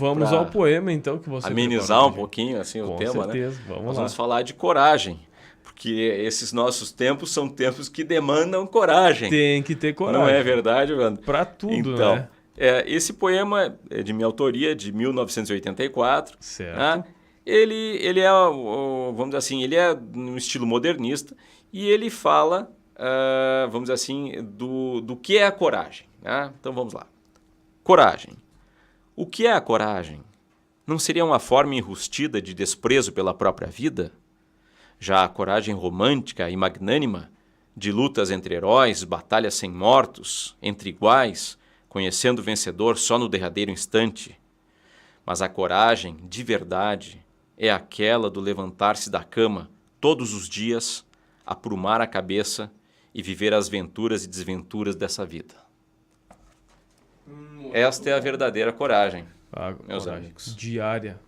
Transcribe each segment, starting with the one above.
Vamos ao poema, então, que você amenizar um pouquinho assim, o tema, Com certeza, né? vamos Nós lá. vamos falar de coragem, porque esses nossos tempos são tempos que demandam coragem. Tem que ter coragem. Não é verdade, Evandro? Para tudo, então, né? Esse poema é de minha autoria, de 1984. Certo. Né? Ele é, vamos dizer assim, ele é no estilo modernista e ele fala, vamos dizer assim, do que é a coragem. Né? Então vamos lá. Coragem. O que é a coragem? Não seria uma forma enrustida de desprezo pela própria vida? Já a coragem romântica e magnânima, de lutas entre heróis, batalhas sem mortos, entre iguais, conhecendo o vencedor só no derradeiro instante. Mas a coragem, de verdade, é aquela do levantar-se da cama todos os dias, aprumar a cabeça e viver as venturas e desventuras dessa vida. Esta é a verdadeira coragem, meus amigos. Diária.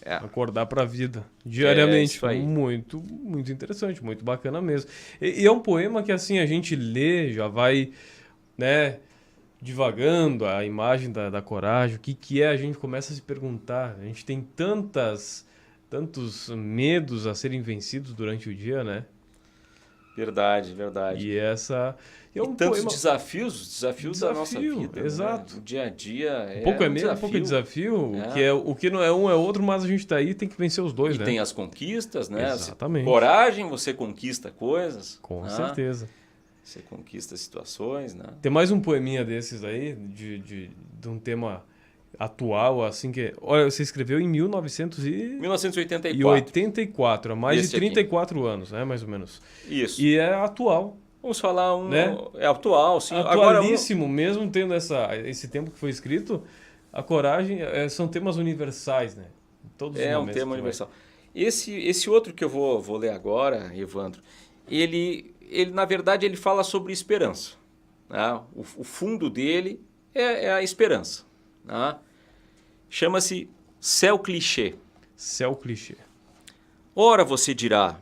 Acordar para a vida. Diariamente. Isso aí. Muito, muito interessante, muito bacana mesmo. E é um poema que assim a gente lê, já vai, né, divagando a imagem da coragem, o que é, a gente começa a se perguntar. A gente tem tantos medos a serem vencidos durante o dia, né? Verdade, verdade. E essa... E tantos desafios da nossa vida. Exato. Né? O dia a dia um pouco é medo, desafio. Um pouco é desafio. O que não é um é outro, mas a gente tá aí, tem que vencer os dois, e né? E tem as conquistas, né? Exatamente. Coragem, você conquista coisas. Com certeza. Você conquista situações, né? Tem mais um poeminha desses aí, de um tema atual, assim que... Olha, você escreveu em 1984, há mais de 34 anos, né? Mais ou menos. Isso. E é atual. Vamos falar né? É atual, sim. Atualíssimo, mesmo tendo esse tempo que foi escrito, a coragem são temas universais, né? Todos os momentos um tema universal. Esse outro que eu vou ler agora, Evandro, ele na verdade ele fala sobre esperança. Né? O fundo dele é a esperança. Né? Chama-se Céu Clichê. Céu Clichê. Ora você dirá,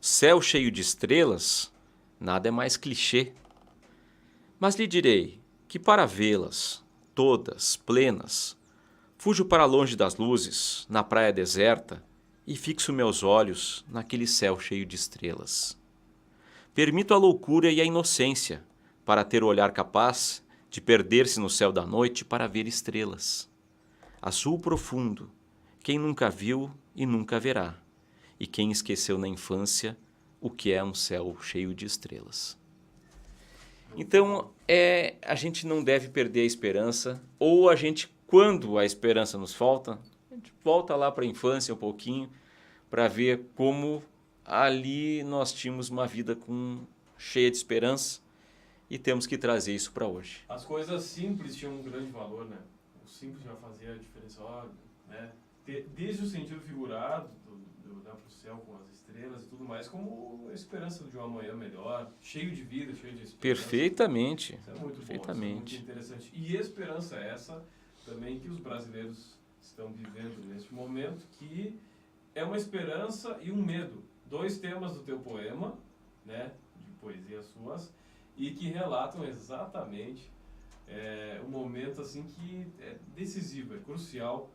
céu cheio de estrelas, nada é mais clichê. Mas lhe direi que para vê-las, todas, plenas, fujo para longe das luzes, na praia deserta, e fixo meus olhos naquele céu cheio de estrelas. Permito a loucura e a inocência, para ter o olhar capaz de perder-se no céu da noite para ver estrelas. Azul profundo, quem nunca viu e nunca verá, e quem esqueceu na infância o que é um céu cheio de estrelas. Então, a gente não deve perder a esperança, ou a gente, quando a esperança nos falta, a gente volta lá para a infância um pouquinho, para ver como ali nós tínhamos uma vida cheia de esperança, e temos que trazer isso para hoje. As coisas simples tinham um grande valor, né? O simples já fazia a diferença, né? Desde o sentido figurado, olhar para o céu com as estrelas e tudo mais, como a esperança de um amanhã melhor, cheio de vida, cheio de esperança. Perfeitamente. Isso é muito Perfeitamente. bom, isso é muito interessante. E esperança essa também que os brasileiros estão vivendo neste momento, que é uma esperança e um medo. 2 temas do teu poema, né, de poesias suas, e que relatam exatamente um momento assim que é decisivo, é crucial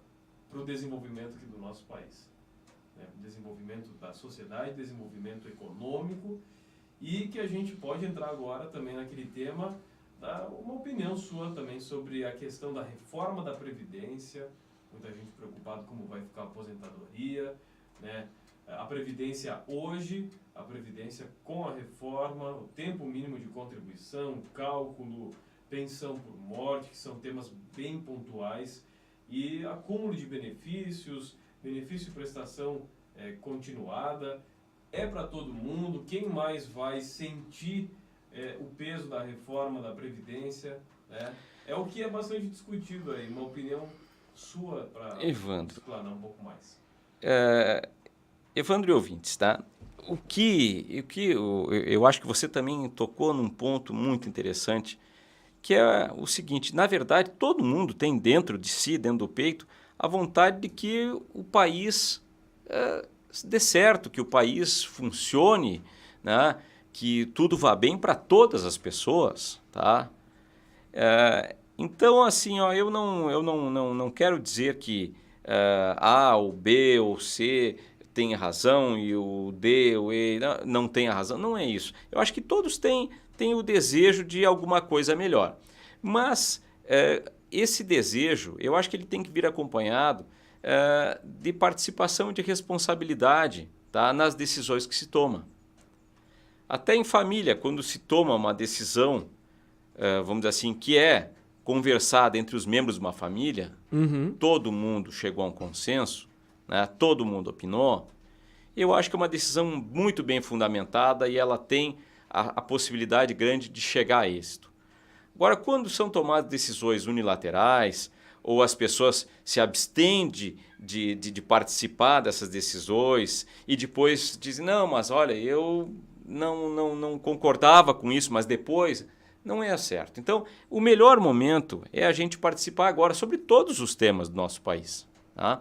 para o desenvolvimento aqui do nosso país. Desenvolvimento da sociedade, desenvolvimento econômico, e que a gente pode entrar agora também naquele tema, uma opinião sua também sobre a questão da reforma da Previdência, muita gente preocupada como vai ficar a aposentadoria, né? A Previdência hoje, a Previdência com a reforma, o tempo mínimo de contribuição, cálculo, pensão por morte, que são temas bem pontuais, e acúmulo de benefício e prestação continuada, é para todo mundo. Quem mais vai sentir o peso da reforma da Previdência? Né? É o que é bastante discutido aí, uma opinião sua para explanar um pouco mais. Evandro e ouvintes, tá? Eu acho que você também tocou num ponto muito interessante, que é o seguinte: na verdade, todo mundo tem dentro de si, dentro do peito, a vontade de que o país dê certo, que o país funcione, né? Que tudo vá bem para todas as pessoas. Tá? Então, assim, ó, eu não quero dizer que A, o B ou C tem razão e o D ou E não tem a razão. Não é isso. Eu acho que todos têm o desejo de alguma coisa melhor. Mas esse desejo, eu acho que ele tem que vir acompanhado de participação e de responsabilidade, tá, nas decisões que se tomam. Até em família, quando se toma uma decisão, vamos dizer assim, que é conversada entre os membros de uma família, todo mundo chegou a um consenso, né? Todo mundo opinou, eu acho que é uma decisão muito bem fundamentada e ela tem a possibilidade grande de chegar a êxito. Agora, quando são tomadas decisões unilaterais ou as pessoas se abstêm de participar dessas decisões e depois dizem, não, mas olha, eu não concordava com isso, mas depois não é certo. Então, o melhor momento é a gente participar agora sobre todos os temas do nosso país. Tá?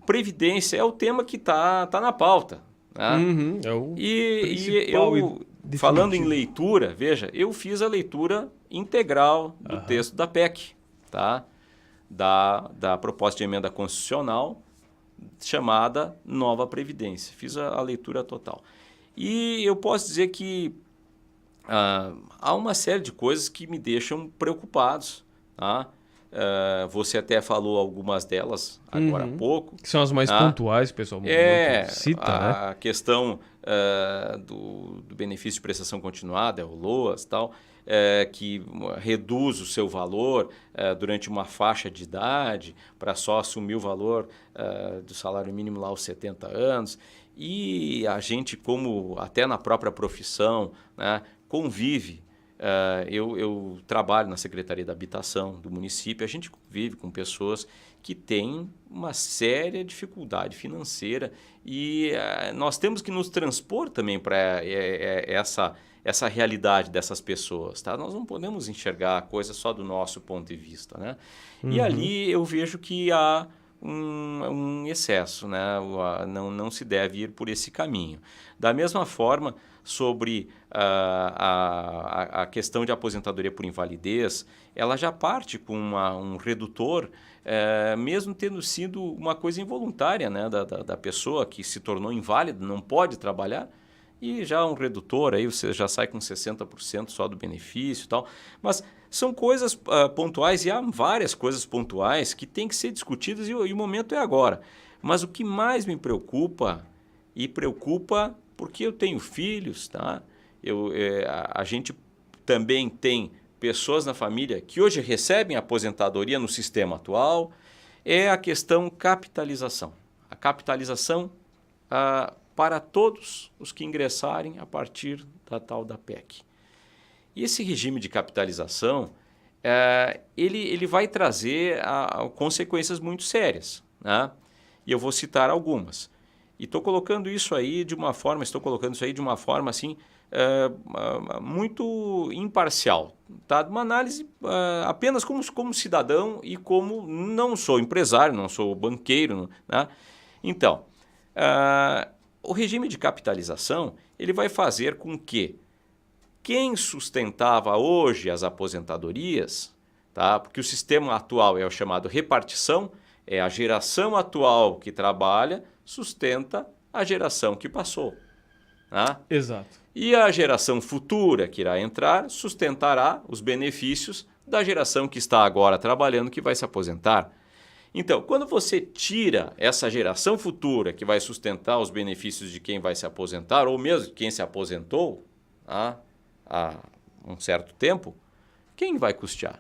Previdência é o tema que tá na pauta. Tá? É o E eu, falando em leitura, veja, eu fiz a leitura integral do texto da PEC, tá? da proposta de emenda constitucional chamada Nova Previdência. Fiz a leitura total. E eu posso dizer que há uma série de coisas que me deixam preocupados. Tá? Você até falou algumas delas agora há pouco. Que são as mais pontuais, pessoal. Cita, né? A questão do benefício de prestação continuada, o LOAS, tal, que reduz o seu valor durante uma faixa de idade para só assumir o valor do salário mínimo lá aos 70 anos. E a gente, como até na própria profissão, né, convive. Eu trabalho na Secretaria da Habitação do município, a gente convive com pessoas que têm uma séria dificuldade financeira e nós temos que nos transpor também para essa realidade dessas pessoas. Tá? Nós não podemos enxergar a coisa só do nosso ponto de vista. Né? E ali eu vejo que há um excesso, né? Não se deve ir por esse caminho. Da mesma forma, sobre a questão de aposentadoria por invalidez, ela já parte com um redutor, mesmo tendo sido uma coisa involuntária, né? da pessoa que se tornou inválida, não pode trabalhar, e já um redutor, aí você já sai com 60% só do benefício e tal. Mas são coisas pontuais e há várias coisas pontuais que têm que ser discutidas e o momento é agora. Mas o que mais me preocupa, e preocupa porque eu tenho filhos, tá? A gente também tem pessoas na família que hoje recebem aposentadoria no sistema atual, é a questão capitalização. A capitalização para todos os que ingressarem a partir da tal da PEC. E esse regime de capitalização, ele vai trazer consequências muito sérias. Né? E eu vou citar algumas. E estou colocando isso aí de uma forma assim, muito imparcial. Tá? Uma análise apenas como cidadão e como não sou empresário, não sou banqueiro. Né? Então, o regime de capitalização ele vai fazer com que quem sustentava hoje as aposentadorias, tá? Porque o sistema atual é o chamado repartição, é a geração atual que trabalha sustenta a geração que passou. Tá? Exato. E a geração futura que irá entrar sustentará os benefícios da geração que está agora trabalhando que vai se aposentar. Então, quando você tira essa geração futura que vai sustentar os benefícios de quem vai se aposentar, ou mesmo quem se aposentou há um certo tempo, quem vai custear?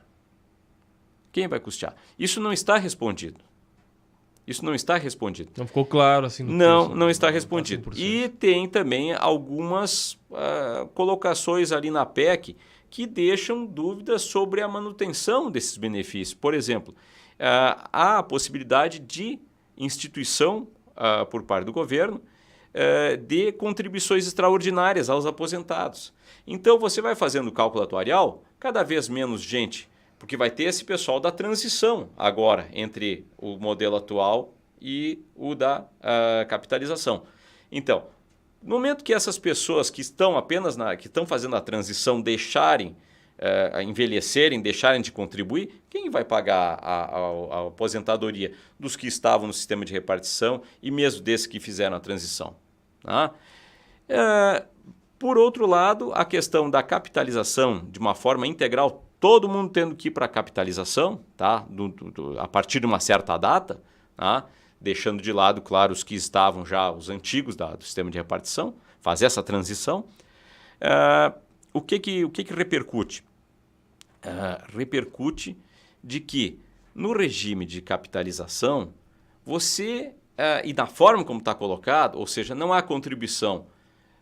Quem vai custear? Isso não está respondido. Isso não está respondido. Não ficou claro assim no Não, curso, não está respondido. E tem também algumas colocações ali na PEC que deixam dúvidas sobre a manutenção desses benefícios. Por exemplo, há a possibilidade de instituição por parte do governo de contribuições extraordinárias aos aposentados. Então, você vai fazendo o cálculo atuarial, cada vez menos gente, porque vai ter esse pessoal da transição agora entre o modelo atual e o da capitalização. Então, no momento que essas pessoas que estão apenas que estão fazendo a transição deixarem envelhecerem, deixarem de contribuir, quem vai pagar a aposentadoria dos que estavam no sistema de repartição e mesmo desses que fizeram a transição? Tá? Por outro lado, a questão da capitalização de uma forma integral, todo mundo tendo que ir para a capitalização, tá? A partir de uma certa data, tá? Deixando de lado, claro, os que estavam já, os antigos do sistema de repartição, fazer essa transição. O que repercute? Repercute de que no regime de capitalização, você, e da forma como está colocado, ou seja, não há contribuição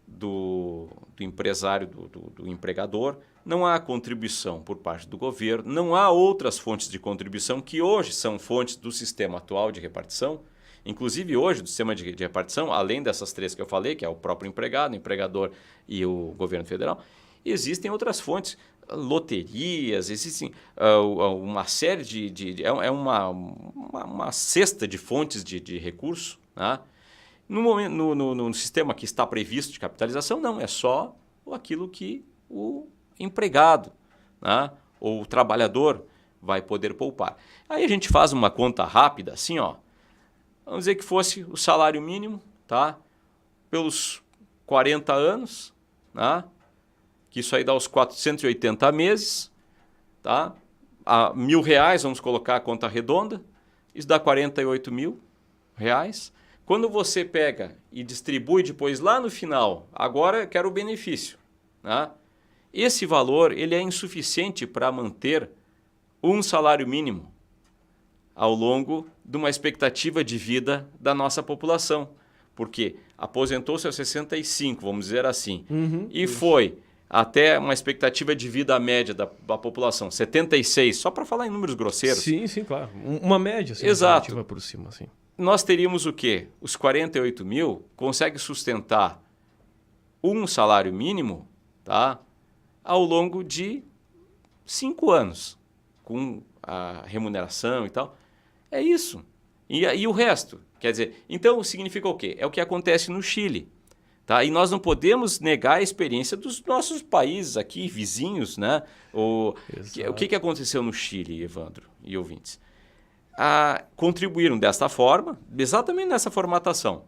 do empresário, do empregador, não há contribuição por parte do governo, não há outras fontes de contribuição que hoje são fontes do sistema atual de repartição. Inclusive hoje, do sistema de repartição, além dessas três que eu falei, que é o próprio empregado, o empregador e o governo federal, existem outras fontes, loterias, existem uma série uma cesta de fontes de recursos. Né? No sistema que está previsto de capitalização, não, é só aquilo que o empregado, né, ou o trabalhador vai poder poupar. Aí a gente faz uma conta rápida, assim, ó. Vamos dizer que fosse o salário mínimo, tá? Pelos 40 anos, né? Que isso aí dá os 480 meses, tá? A R$1.000, vamos colocar a conta redonda, isso dá R$48.000. Quando você pega e distribui depois lá no final, agora eu quero o benefício, né? Esse valor ele é insuficiente para manter um salário mínimo ao longo de uma expectativa de vida da nossa população. Porque aposentou-se aos 65, vamos dizer assim, e foi até uma expectativa de vida média da população, 76, só para falar em números grosseiros. Sim, claro. Uma média, assim, exato. por cima, assim. Nós teríamos o quê? Os 48 mil conseguem sustentar um salário mínimo, tá? Ao longo de 5 anos, com a remuneração e tal. É isso. E o resto? Quer dizer, então significa o quê? É o que acontece no Chile. Tá? E nós não podemos negar a experiência dos nossos países aqui, vizinhos. Né? O que aconteceu no Chile, Evandro e ouvintes? Contribuíram desta forma, exatamente nessa formatação.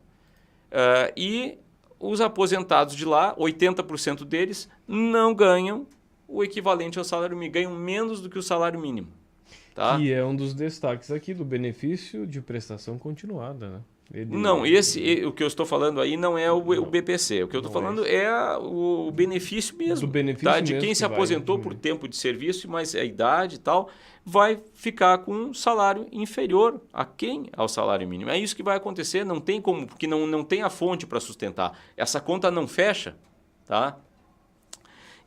E os aposentados de lá, 80% deles, não ganham o equivalente ao salário mínimo, ganham menos do que o salário mínimo. Tá? Que é um dos destaques aqui do benefício de prestação continuada, né? Não, o que eu estou falando aí não é o BPC. O que eu estou falando o benefício mesmo. Do benefício tá? De mesmo quem se aposentou por tempo de serviço, mas a idade e tal, vai ficar com um salário inferior ao salário mínimo. É isso que vai acontecer, não tem como, porque não tem a fonte para sustentar. Essa conta não fecha, tá?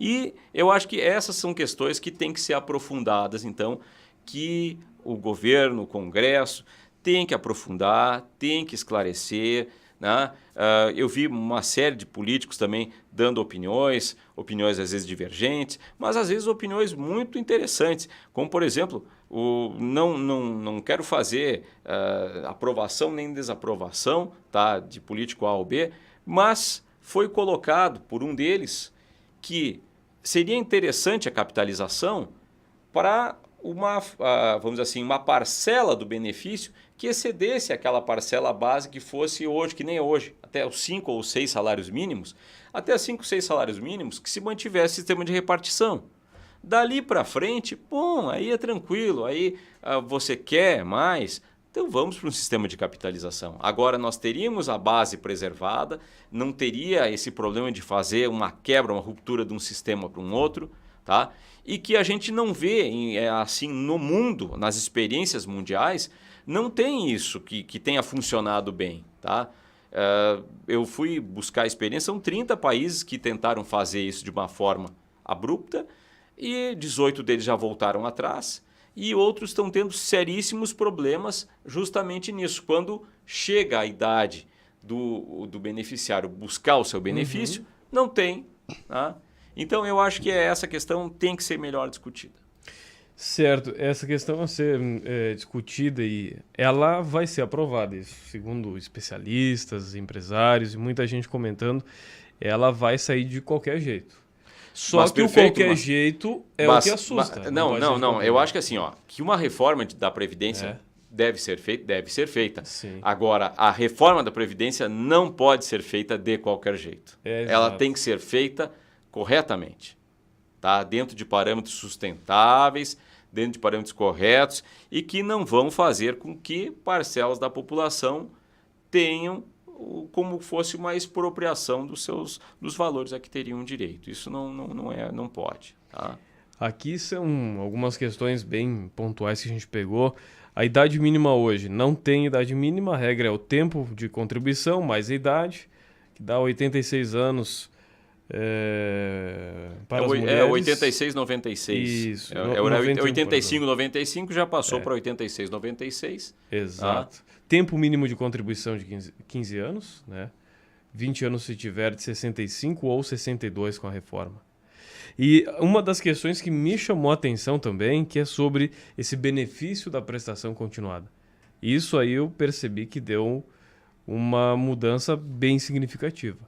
E eu acho que essas são questões que têm que ser aprofundadas, então, que o governo, o Congresso, tem que aprofundar, tem que esclarecer. Né? Eu vi uma série de políticos também dando opiniões às vezes divergentes, mas às vezes opiniões muito interessantes, como por exemplo, não quero fazer aprovação nem desaprovação, tá, de político A ou B, mas foi colocado por um deles que seria interessante a capitalização para vamos dizer assim, uma parcela do benefício que excedesse aquela parcela base que fosse hoje, que nem hoje, até os 5 ou 6 salários mínimos, até 5 ou 6 salários mínimos que se mantivesse sistema de repartição. Dali para frente, aí é tranquilo, aí você quer mais, então vamos para um sistema de capitalização. Agora nós teríamos a base preservada, não teria esse problema de fazer uma quebra, uma ruptura de um sistema para um outro, tá? E que a gente não vê assim no mundo, nas experiências mundiais, não tem isso que tenha funcionado bem. Tá? Eu fui buscar a experiência, são 30 países que tentaram fazer isso de uma forma abrupta e 18 deles já voltaram atrás e outros estão tendo seríssimos problemas justamente nisso. Quando chega a idade do beneficiário buscar o seu benefício, não tem, tá? Então, eu acho que essa questão tem que ser melhor discutida. Certo. Essa questão a ser discutida e ela vai ser aprovada, segundo especialistas, empresários e muita gente comentando, ela vai sair de qualquer jeito. Só Mas que perfeito, o qualquer mas- jeito é mas- o que assusta. mas- não, pode não, ser não. qualquer Eu jeito. acho que assim, ó, que uma reforma da Previdência deve ser feita. Sim. Agora, a reforma da Previdência não pode ser feita de qualquer jeito. Ela Exato. tem que ser feita corretamente, tá? Dentro de parâmetros sustentáveis, dentro de parâmetros corretos e que não vão fazer com que parcelas da população tenham como fosse uma expropriação dos valores a que teriam direito. Isso não pode, tá? Aqui são algumas questões bem pontuais que a gente pegou. A idade mínima hoje não tem idade mínima, a regra é o tempo de contribuição mais a idade, que dá 86 anos para as mulheres. 86, 96. Isso, É, 91, 85, 95 já passou É. para 86, 96. Exato. Tempo mínimo de contribuição de 15 anos, né? 20 anos se tiver de 65 ou 62 com a reforma. E uma das questões que me chamou a atenção também, que é sobre esse benefício da prestação continuada. Isso aí eu percebi que deu uma mudança bem significativa.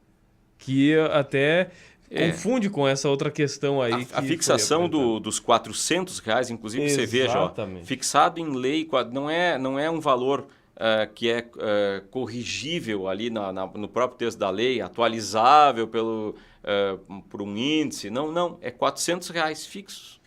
Que até confunde com essa outra questão aí. A que fixação foi apresentada. dos R$ 400, inclusive você veja, ó, Exatamente. fixado em lei, não é um valor que é corrigível ali no próprio texto da lei, atualizável por um índice. Não, é R$ 400 fixos.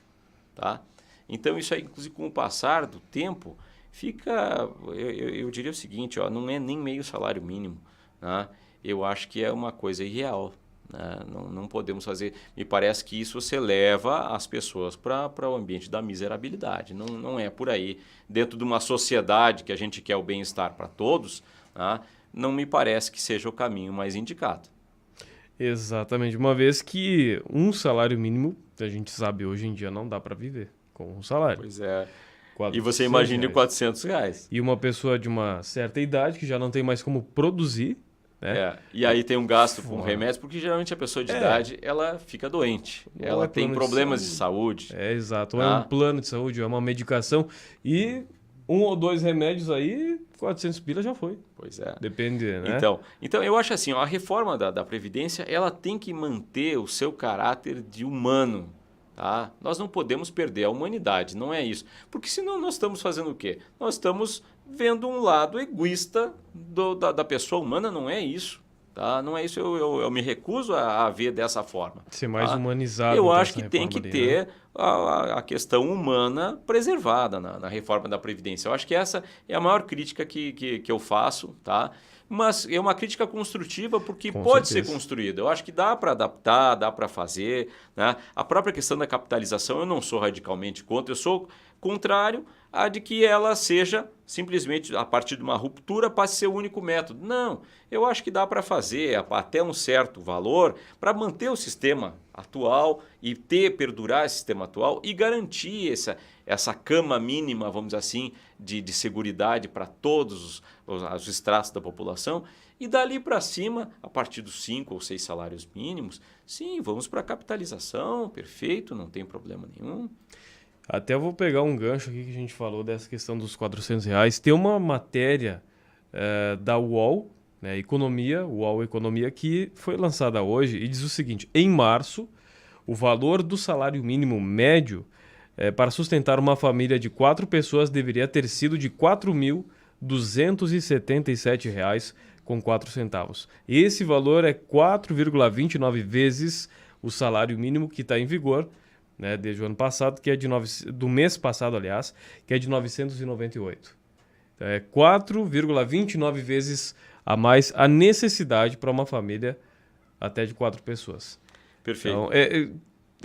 Tá? Então isso aí, inclusive com o passar do tempo, fica, eu diria o seguinte, ó, não é nem meio salário mínimo. Né? Eu acho que é uma coisa irreal. Né? Não podemos fazer. Me parece que isso você leva as pessoas para o ambiente da miserabilidade. Não é por aí. Dentro de uma sociedade que a gente quer o bem-estar para todos, né? Não me parece que seja o caminho mais indicado. Exatamente. Uma vez que um salário mínimo, a gente sabe hoje em dia, não dá para viver com um salário. Pois é. E 400 você imagine reais. R$ 400. E uma pessoa de uma certa idade que já não tem mais como produzir, né? E aí tem um gasto com Fora. remédios, porque geralmente a pessoa de idade ela fica doente. Ou Ela é tem plano de problemas de saúde. É, exato. Ou é um plano de saúde, ou é uma medicação. E 1 ou 2 remédios aí, 400 pila já foi. Pois é. Depende, né? Então eu acho assim, ó, a reforma da Previdência ela tem que manter o seu caráter de humano. Tá? Nós não podemos perder a humanidade, não é isso. Porque senão nós estamos fazendo o quê? Nós estamos vendo um lado egoísta da pessoa humana, não é isso. Tá? Não é isso, eu me recuso a ver dessa forma. Ser mais tá? humanizado. Eu então, acho essa que tem que reforma ali, né? ter a questão humana preservada na reforma da Previdência. Eu acho que essa é a maior crítica que eu faço, tá? Mas é uma crítica construtiva porque Com pode certeza. ser construída. Eu acho que dá para adaptar, dá para fazer. Né? A própria questão da capitalização eu não sou radicalmente contra, eu sou contrário a de que ela seja simplesmente, a partir de uma ruptura, passe a ser o único método. Não, eu acho que dá para fazer até um certo valor para manter o sistema atual e perdurar esse sistema atual e garantir essa cama mínima, vamos dizer assim, de seguridade para todos os estratos da população. E dali para cima, a partir dos 5 ou 6 salários mínimos, sim, vamos para a capitalização, perfeito, não tem problema nenhum. Até eu vou pegar um gancho aqui que a gente falou dessa questão dos R$ 400. Tem uma matéria da UOL, né, UOL Economia, que foi lançada hoje e diz o seguinte: em março, o valor do salário mínimo médio para sustentar uma família de 4 pessoas deveria ter sido de R$ 4.277,04. Esse valor é 4,29 vezes o salário mínimo que está em vigor, né, desde o ano passado, que é do mês passado, aliás, que é de 998. Então, é 4,29 vezes a mais a necessidade para uma família até de 4 pessoas. Perfeito. Então, é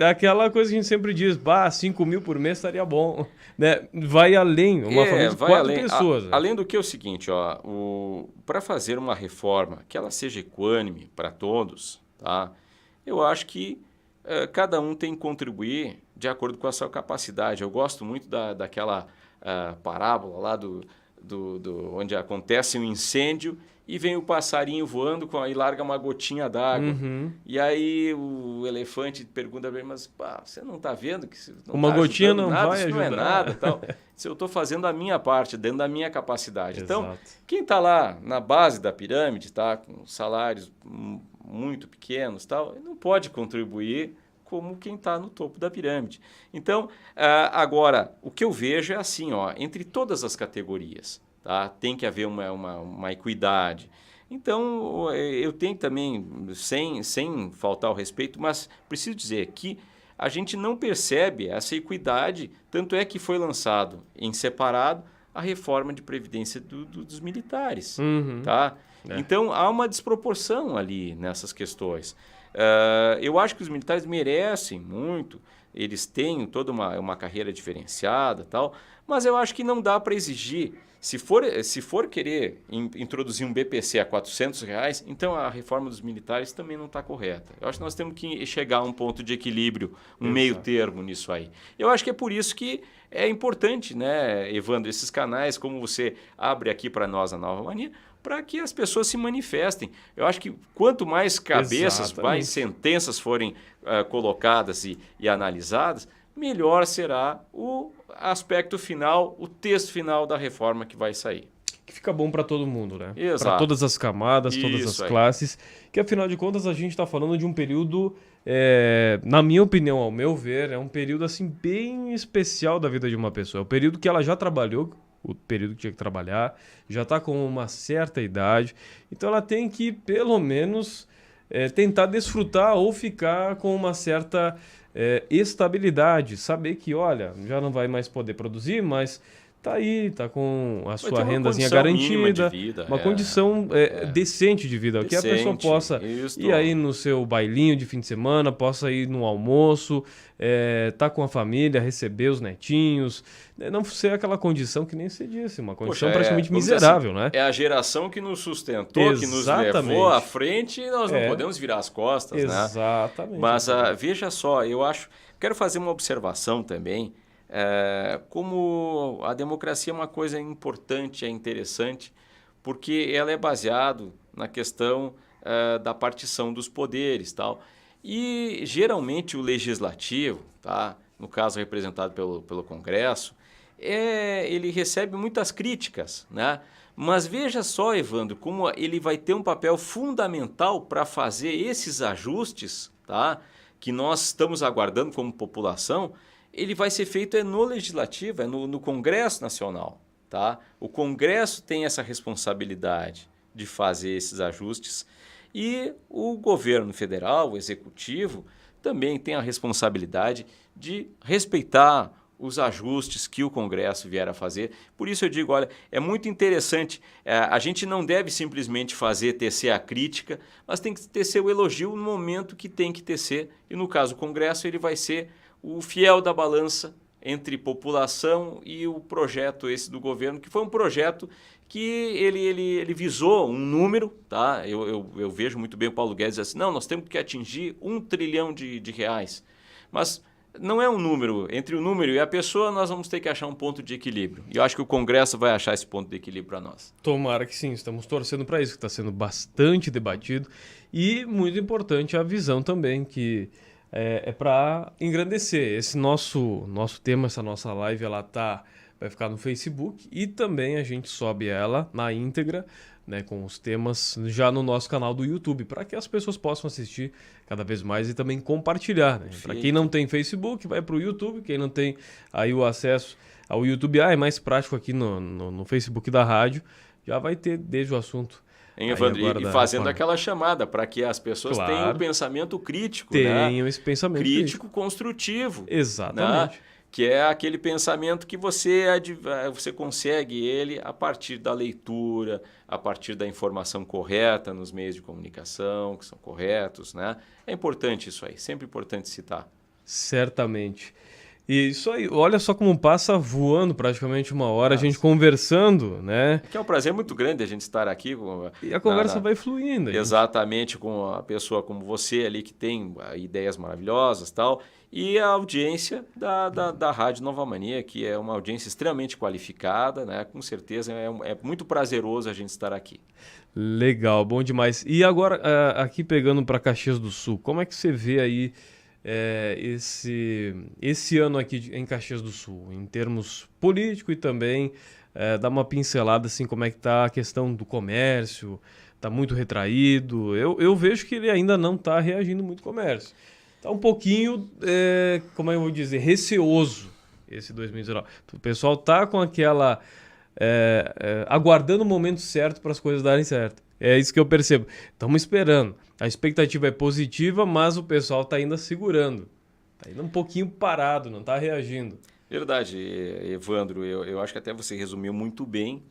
aquela coisa que a gente sempre diz, 5 mil por mês estaria bom. Né? Vai além, uma família de 4 pessoas. Além do que é o seguinte, para fazer uma reforma que ela seja equânime para todos, tá? Eu acho que cada um tem que contribuir de acordo com a sua capacidade. Eu gosto muito daquela parábola lá onde acontece um incêndio e vem o passarinho voando e larga uma gotinha d'água. Uhum. E aí o elefante pergunta para ele, mas você não está vendo que não uma tá gotinha não nada, vai isso ajudar. não é nada. Tal. Se eu estou fazendo a minha parte, dentro da minha capacidade. Exato. Então, quem está lá na base da pirâmide, tá, com salários muito pequenos, tal, não pode contribuir como quem está no topo da pirâmide. Então, agora, o que eu vejo é assim, ó, entre todas as categorias, tá? Tem que haver uma equidade. Então, eu tenho também, sem faltar ao respeito, mas preciso dizer que a gente não percebe essa equidade, tanto é que foi lançado em separado a reforma de previdência dos militares. Tá? Então, há uma desproporção ali nessas questões. Eu acho que os militares merecem muito, eles têm toda uma carreira diferenciada, tal, mas eu acho que não dá para exigir. Se for querer introduzir um BPC a R$400, então a reforma dos militares também não está correta. Eu acho que nós temos que chegar a um ponto de equilíbrio, meio termo nisso aí. Eu acho que é por isso que é importante, né, Evandro, esses canais, como você abre aqui para nós a Nova Mania, para que as pessoas se manifestem. Eu acho que quanto mais cabeças, mais sentenças forem colocadas e analisadas, melhor será o aspecto final, o texto final da reforma que vai sair. Que fica bom para todo mundo, né? Exato. Para todas as camadas, todas as classes. Que afinal de contas a gente está falando de um período, na minha opinião, ao meu ver, é um período assim bem especial da vida de uma pessoa. É o período que ela já trabalhou, o período que tinha que trabalhar, já está com uma certa idade. Então ela tem que, pelo menos, tentar desfrutar ou ficar com uma certa estabilidade. Saber que, olha, já não vai mais poder produzir, mas tá aí, tá com a sua rendazinha garantida, vida, uma condição decente de vida, que a pessoa possa ir aí no seu bailinho de fim de semana, possa ir no almoço, tá com a família, receber os netinhos, não ser aquela condição que nem você disse, uma condição praticamente miserável, assim, né? É a geração que nos sustentou, que nos levou à frente, e nós não podemos virar as costas, né? Exatamente. Mas veja só, quero fazer uma observação também. Como a democracia é uma coisa importante, é interessante, porque ela é baseada na questão da partição dos poderes, tal. E geralmente o legislativo, tá, no caso representado pelo Congresso, ele recebe muitas críticas, né? Mas veja só, Evandro, como ele vai ter um papel fundamental para fazer esses ajustes, tá, que nós estamos aguardando como população. Ele vai ser feito no Legislativo, no Congresso Nacional. Tá? O Congresso tem essa responsabilidade de fazer esses ajustes e o governo federal, o Executivo, também tem a responsabilidade de respeitar os ajustes que o Congresso vier a fazer. Por isso eu digo, olha, é muito interessante, a gente não deve simplesmente tecer a crítica, mas tem que tecer o elogio no momento que tem que tecer. E no caso o Congresso, ele vai ser o fiel da balança entre população e o projeto esse do governo, que foi um projeto que ele visou um número, tá? Eu vejo muito bem o Paulo Guedes assim, não, nós temos que atingir R$1 trilhão de reais. Mas não é um número, entre o número e a pessoa nós vamos ter que achar um ponto de equilíbrio. E eu acho que o Congresso vai achar esse ponto de equilíbrio para nós. Tomara que sim, estamos torcendo para isso, que está sendo bastante debatido. E muito importante a visão também, que para engrandecer. Esse nosso tema, essa nossa live, vai ficar no Facebook e também a gente sobe ela na íntegra, né, com os temas já no nosso canal do YouTube, para que as pessoas possam assistir cada vez mais e também compartilhar. Né? Para quem não tem Facebook, vai para o YouTube. Quem não tem aí o acesso ao YouTube, é mais prático aqui no Facebook da rádio, já vai ter desde o assunto. Evandro, e fazendo aquela chamada para que as pessoas tenham o pensamento crítico. Tenham esse pensamento crítico construtivo. Exatamente. Né? Que é aquele pensamento que você consegue ele a partir da leitura, a partir da informação correta nos meios de comunicação, que são corretos. Né? É importante isso aí, sempre importante citar. Certamente. E isso aí, olha só como passa voando praticamente uma hora, a gente conversando, né? Que é um prazer muito grande a gente estar aqui. E a conversa vai fluindo. Exatamente, com a pessoa como você ali, que tem ideias maravilhosas e tal. E a audiência da Rádio Nova Mania, que é uma audiência extremamente qualificada, né? Com certeza é muito prazeroso a gente estar aqui. Legal, bom demais. E agora, aqui pegando para Caxias do Sul, como é que você vê aí esse ano aqui em Caxias do Sul, em termos político, e também dar uma pincelada assim, como é que está a questão do comércio? Está muito retraído. Eu vejo que ele ainda não está reagindo muito ao comércio. Tá um pouquinho, como eu vou dizer, receoso esse 2019. O pessoal tá com aquela... aguardando o momento certo para as coisas darem certo. É isso que eu percebo. Estamos esperando. A expectativa é positiva, mas o pessoal está ainda segurando. Está ainda um pouquinho parado, não está reagindo. Verdade, Evandro. Eu acho que até você resumiu muito bem.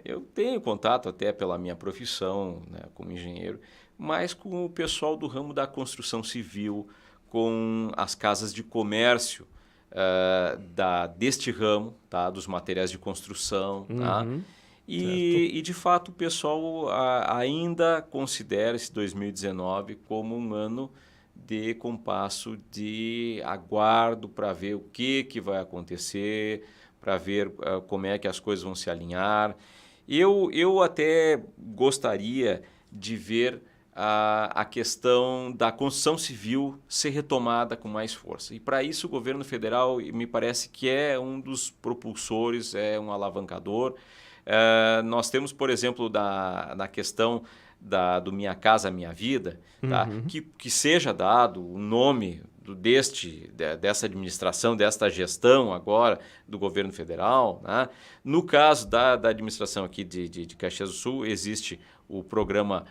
Eu tenho contato até pela minha profissão, né, como engenheiro, mas com o pessoal do ramo da construção civil, com as casas de comércio deste ramo, tá, dos materiais de construção, tá? Uhum. E de fato o pessoal ainda considera esse 2019 como um ano de compasso de aguardo para ver o que vai acontecer, para ver como é que as coisas vão se alinhar. Eu até gostaria de ver a questão da construção civil ser retomada com mais força. E para isso o governo federal me parece que é um dos propulsores, é um alavancador. Nós temos, por exemplo, na questão do Minha Casa Minha Vida, tá? Que seja dado o nome dessa administração, desta gestão agora do governo federal, né? No caso da administração aqui de Caxias do Sul, existe o programa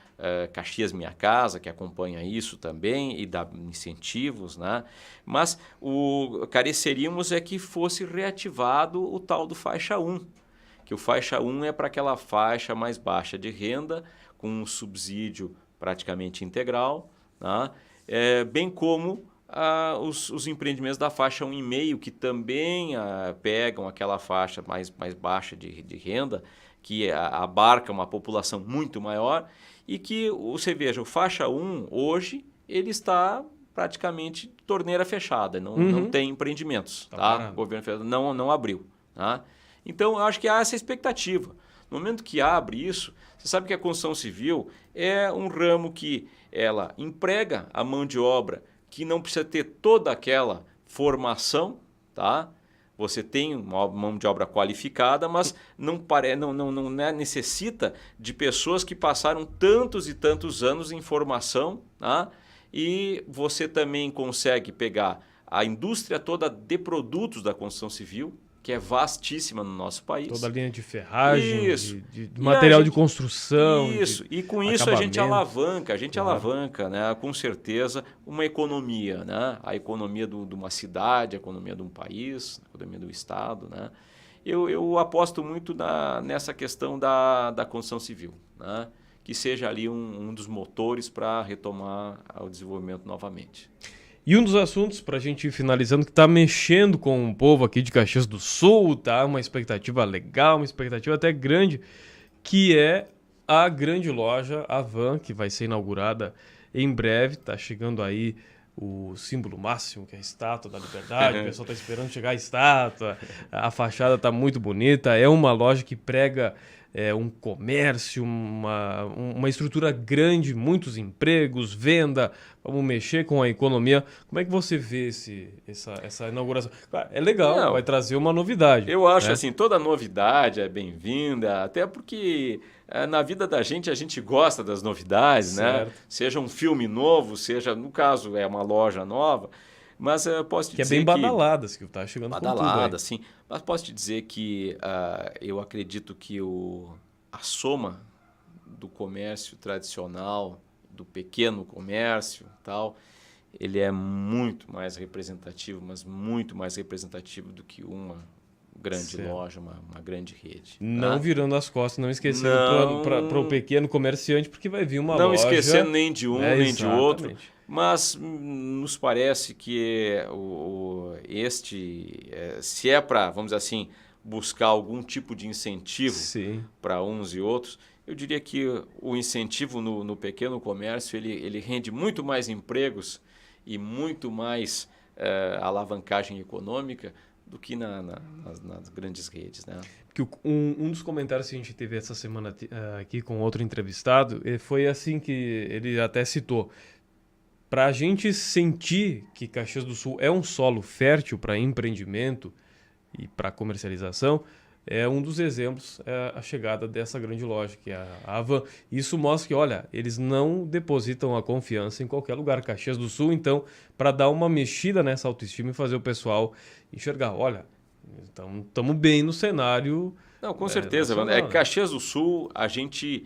Caxias Minha Casa, que acompanha isso também e dá incentivos, né? Mas careceríamos que fosse reativado o tal do faixa 1, que o faixa 1 é para aquela faixa mais baixa de renda, com um subsídio praticamente integral, né? Bem como os empreendimentos da faixa 1,5, que também pegam aquela faixa mais baixa de renda, que abarca uma população muito maior, e que, você veja, o faixa 1 hoje ele está praticamente torneira fechada, não tem empreendimentos. Tá? O governo federal não abriu. Tá? Então, eu acho que há essa expectativa. No momento que abre isso, você sabe que a construção civil é um ramo que ela emprega a mão de obra que não precisa ter toda aquela formação, tá? Você tem uma mão de obra qualificada, mas não necessita de pessoas que passaram tantos e tantos anos em formação, tá? E você também consegue pegar a indústria toda de produtos da construção civil, que é vastíssima no nosso país. Toda a linha de ferragem, isso. de material de construção. Isso, e com isso a gente alavanca, né, com certeza, uma economia, né? A economia de uma cidade, a economia de um país, a economia do estado. Né? Eu aposto muito nessa questão da construção civil, né? Que seja ali um dos motores para retomar o desenvolvimento novamente. E um dos assuntos, para a gente ir finalizando, que está mexendo com o povo aqui de Caxias do Sul, tá? Uma expectativa legal, uma expectativa até grande, que é a grande loja Avan, que vai ser inaugurada em breve. Está chegando aí o símbolo máximo, que é a Estátua da Liberdade. O pessoal está esperando chegar a estátua. A fachada está muito bonita. É uma loja que prega um comércio, uma estrutura grande, muitos empregos, venda, vamos mexer com a economia. Como é que você vê essa inauguração? Claro, é legal, vai trazer uma novidade. Eu acho assim, toda novidade é bem-vinda, até porque na vida da gente a gente gosta das novidades, certo, né? Seja um filme novo, seja, no caso, é uma loja nova. Mas posso te dizer que é bem badaladas, que está chegando badalada, com tudo. Sim. Mas posso te dizer que eu acredito que a soma do comércio tradicional, do pequeno comércio, tal, ele é muito mais representativo, mas muito mais representativo do que uma grande loja, uma grande rede. Não, tá? Virando as costas, não esquecendo para o pequeno comerciante, porque vai vir uma loja... Não esquecendo nem de um, nem de outro. Mas nos parece que se é para, vamos dizer assim, buscar algum tipo de incentivo para uns e outros, eu diria que o incentivo no pequeno comércio ele rende muito mais empregos e muito mais alavancagem econômica do que nas grandes redes, né? Porque um dos comentários que a gente teve essa semana aqui com outro entrevistado foi assim que ele até citou. Para a gente sentir que Caxias do Sul é um solo fértil para empreendimento e para comercialização, é um dos exemplos, a chegada dessa grande loja, que é a Havan. Isso mostra que, olha, eles não depositam a confiança em qualquer lugar. Caxias do Sul, então, para dar uma mexida nessa autoestima e fazer o pessoal enxergar, olha, estamos bem no cenário. Não, com certeza, nacional, né? Caxias do Sul, a gente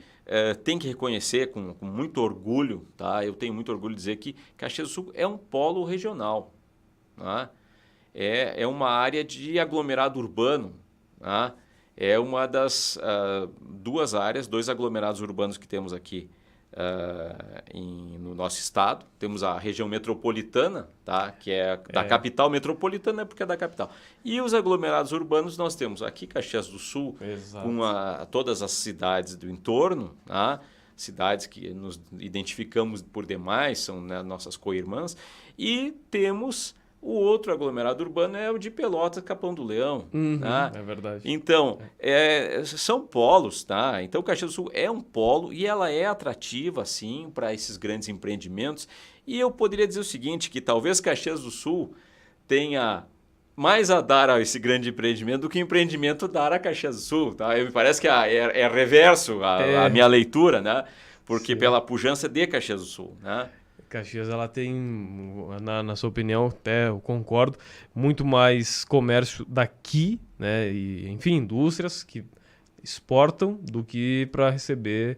tem que reconhecer com muito orgulho, tá? Eu tenho muito orgulho de dizer que Caxias do Sul é um polo regional, tá? É uma área de aglomerado urbano, tá? É uma das dois aglomerados urbanos que temos aqui no nosso estado. Temos a região metropolitana, tá? Que é da capital metropolitana, porque é da capital. E os aglomerados urbanos nós temos aqui Caxias do Sul, Exato. com todas as cidades do entorno, tá? Cidades que nos identificamos por demais, são, né, nossas co-irmãs, e temos o outro aglomerado urbano, é o de Pelotas, Capão do Leão. Tá? É verdade. Então, são polos, tá? Então, Caxias do Sul é um polo e ela é atrativa, sim, para esses grandes empreendimentos. E eu poderia dizer o seguinte, que talvez Caxias do Sul tenha mais a dar a esse grande empreendimento do que o empreendimento dar a Caxias do Sul, tá? Me parece que é reverso a minha leitura, né? Porque Sim. pela pujança de Caxias do Sul, né? Caxias, ela tem, na sua opinião, até eu concordo, muito mais comércio daqui, né? E, enfim, indústrias que exportam do que para receber.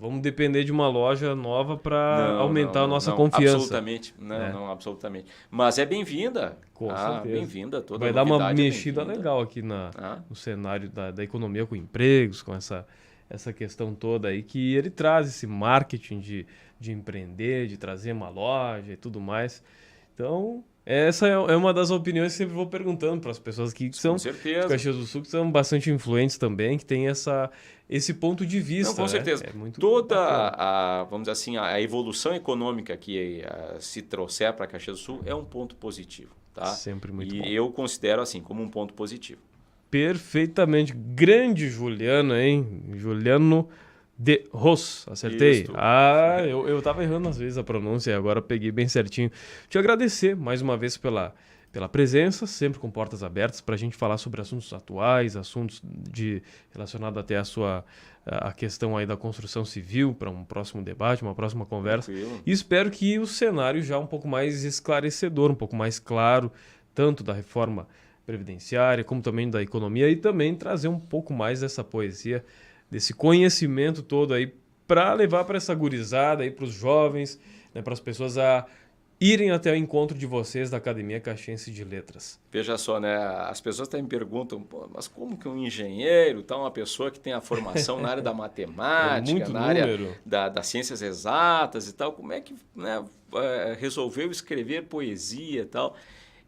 Vamos depender de uma loja nova para aumentar a nossa confiança. Absolutamente, não, absolutamente. Mas é bem-vinda. Com certeza. Bem-vinda. Toda vai dar uma novidade mexida legal aqui no cenário da economia, com empregos, com essa questão toda aí, que ele traz esse marketing de empreender, de trazer uma loja e tudo mais. Então, essa é uma das opiniões que sempre vou perguntando para as pessoas que são de Caxias do Sul, que são bastante influentes também, que tem esse ponto de vista. Não, com certeza. É muito vamos dizer assim, a evolução econômica que se trouxer para Caxias do Sul é um ponto positivo. Tá? Sempre muito bom. E eu considero assim como um ponto positivo. Perfeitamente. Grande Juliano, hein? Juliano de Ros. Acertei? Isso. Eu tava errando às vezes a pronúncia, agora peguei bem certinho. Te agradecer mais uma vez pela presença, sempre com portas abertas para a gente falar sobre assuntos atuais, assuntos relacionados até a questão aí da construção civil, para um próximo debate, uma próxima conversa. Tranquilo. E espero que o cenário já um pouco mais esclarecedor, um pouco mais claro, tanto da reforma previdenciária, como também da economia, e também trazer um pouco mais dessa poesia, desse conhecimento todo aí, para levar para essa gurizada aí, para os jovens, né, para as pessoas a irem até o encontro de vocês da Academia Caxiense de Letras. Veja só, né? As pessoas até me perguntam, mas como que um engenheiro, uma pessoa que tem a formação na área da matemática, na área das ciências exatas e tal, como é que, né, resolveu escrever poesia e tal?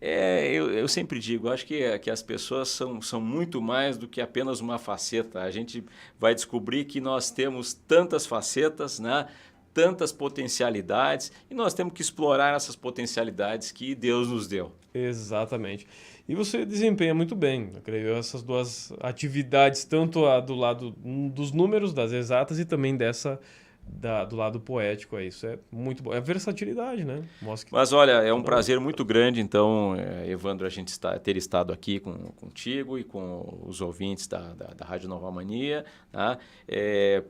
Eu sempre digo, acho que as pessoas são muito mais do que apenas uma faceta. A gente vai descobrir que nós temos tantas facetas, né? Tantas potencialidades, e nós temos que explorar essas potencialidades que Deus nos deu. Exatamente. E você desempenha muito bem, eu creio, essas duas atividades, tanto a do lado dos números, das exatas, e também do lado poético. Isso é muito bom. É versatilidade, né? Mas olha, é um prazer muito grande, então, Evandro, a gente ter estado aqui contigo e com os ouvintes da Rádio Nova Mania. Tá?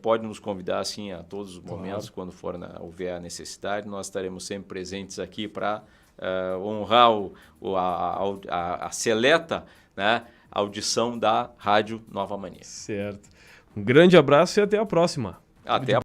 Pode nos convidar assim, a todos os momentos, quando houver a necessidade. Nós estaremos sempre presentes aqui para honrar a seleta, né, audição da Rádio Nova Mania. Certo. Um grande abraço e até a próxima. Até a